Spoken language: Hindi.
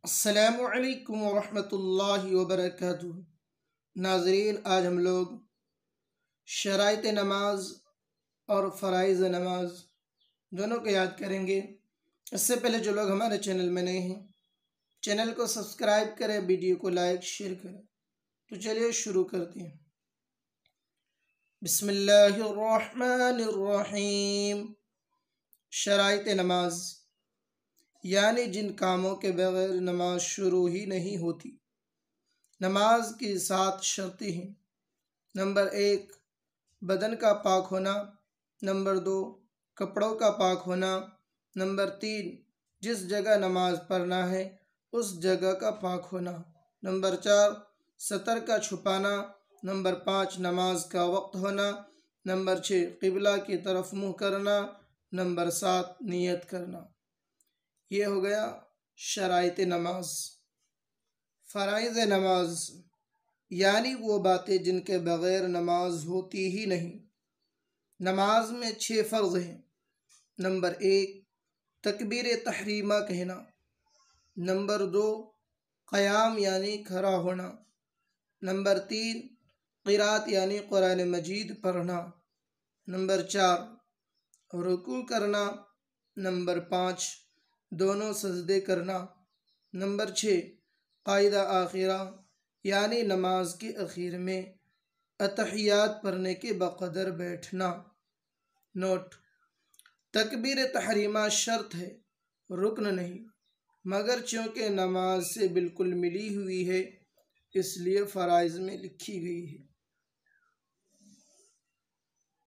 अस्सलामु अलैकुम वरहमतुल्लाहि वबरकातुहू। नाज़रीन, आज हम लोग शराइत नमाज और फ़राइज़ नमाज दोनों को याद करेंगे। इससे पहले जो लोग हमारे चैनल में नए हैं, चैनल को सब्सक्राइब करें, वीडियो को लाइक शेयर करें। तो चलिए शुरू करते हैं। बिस्मिल्लाहिर्रहमानिर्रहीम। शराइत नमाज यानी जिन कामों के बगैर नमाज शुरू ही नहीं होती। नमाज की 7 शर्तें हैं। नंबर 1, बदन का पाक होना। नंबर 2, कपड़ों का पाक होना। नंबर 3, जिस जगह नमाज पढ़ना है उस जगह का पाक होना। नंबर 4, सतर का छुपाना। नंबर 5, नमाज का वक्त होना। नंबर 6, क़िबला की तरफ मुँह करना। नंबर 7, नियत करना। ये हो गया शराइत नमाज। फ़राइज़ नमाज यानी वो बातें जिनके बग़ैर नमाज होती ही नहीं। नमाज में 6 फ़र्ज़ हैं। नंबर 1, तकबीर तहरीमा कहना। नंबर 2, क़याम यानी खड़ा होना। नंबर 3, क़िरात यानी कुरान मजीद पढ़ना। नंबर 4, रुकू करना। नंबर 5, दोनों सजदे करना। नंबर 6, क़ाइदा आखिरा यानी नमाज के आखिर में अतहियात पढ़ने के बक़दर बैठना। नोट: तकबीर तहरीमा शर्त है, रुकन नहीं, मगर चूँकि नमाज से बिल्कुल मिली हुई है इसलिए फ़राइज़ में लिखी गई है।